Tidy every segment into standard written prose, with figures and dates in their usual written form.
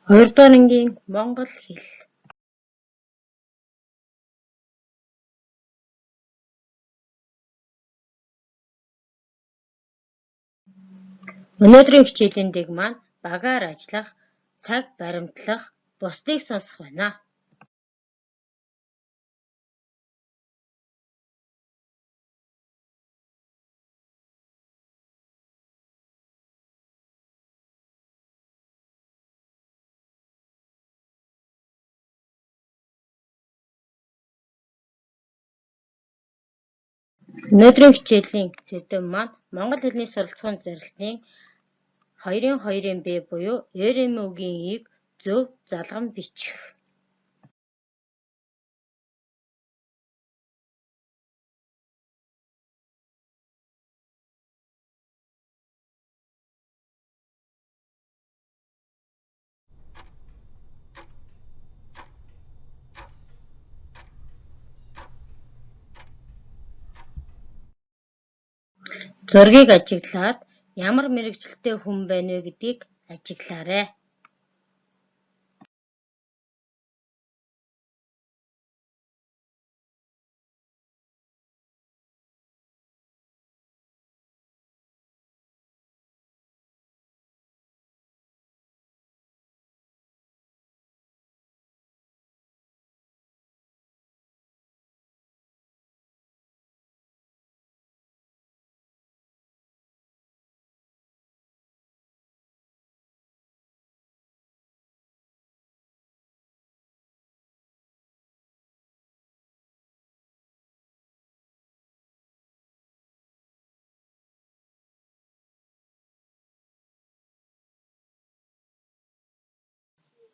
Хоёрдугаар ангийн монгол хэл. Өнөөдрийн хичээлийн дэг маань багаар ажиллах, цаг баримтлах, бусдыг сонсох байна. Өнөөдрийн хичээлийн сэдэв маань монгол хэлний суралцахуун зорилтын 2-2-ын Б буюу РМ-ийн ийг зөв залган бичих. Зургийг ажиглаад ямар мэргэжилтэй хүн байна вэ гэдгийг ажиглаарай.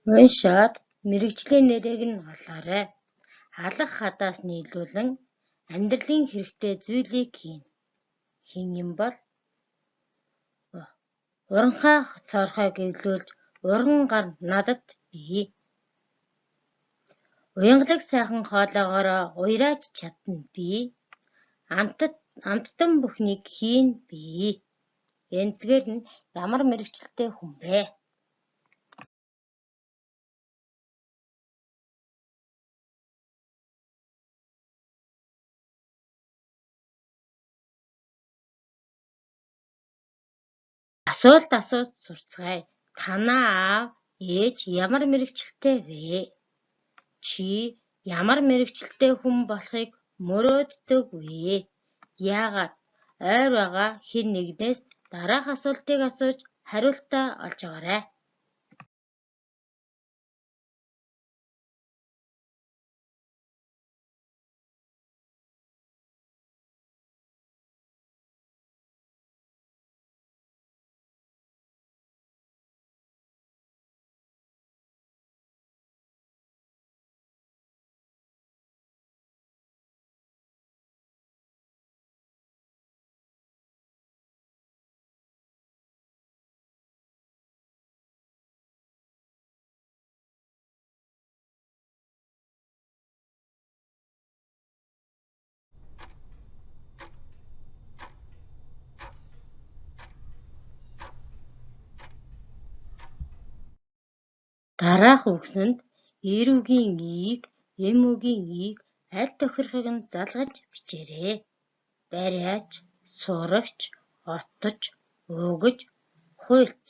Уншаад мэргэжлийн нэрийг нь олоорой. Алах хадаас нийлүүлэн амьдралын хэрэгтэй зүйлийг хийнэ. Хэн юм бол уранхай цоорхойг эвлүүлж уран гар надад бий. Уянгалаг сайхан хоолоогоороо уяраач чадна би. Амттан бүхнийг хийн би. Эндгээр нь ямар мэргэжилтэй хүн бэ? Асуулт асууж сурцгаая. Танаа аав, ээж ямар мэргэжилтэй вэ? Чи ямар мэргэжилтэй хүн болохыг мөрөөддөг вэ? Яагаад? Ойр байгаа хэн нэгнээс дараах асуултыг асууж хариултаа олж аваарай. Дараах үгсэнд эр үгийн ийг, эм үгийн ийг аль тохирохыг нь залгаж бичээрэй. Бариач, сурагч, отож, уугаж, хуйлч.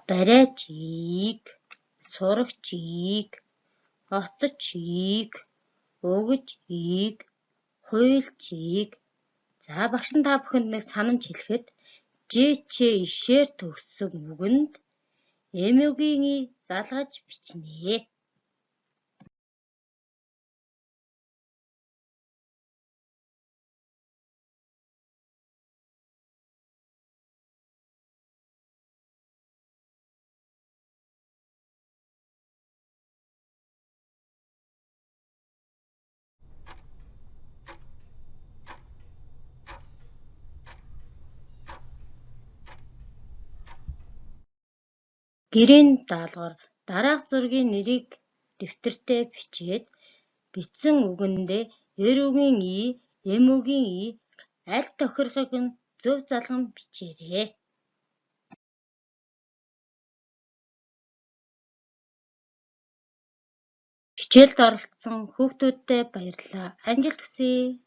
Бариач ийг, сурагч ийг, отож ийг, уугаж ийг, хуйлч ийг. Багш нь та бүхэнд нэг санамж хэлэхэд Ж ишээр төгссөн үгэнд эм үгийн ийг залгаж бичнэ. Гэрийн даалгавар дараах зургийн нэрийг дэвтэртээ бичээд бичсэн үгэндээ эр үгийн ий, эм үгийн ийг аль тохирохыг нь зөв залган бичээрэй. Хичээлд оролцсон хүүхдүүддээ баярлалаа. Амжилт хүсье.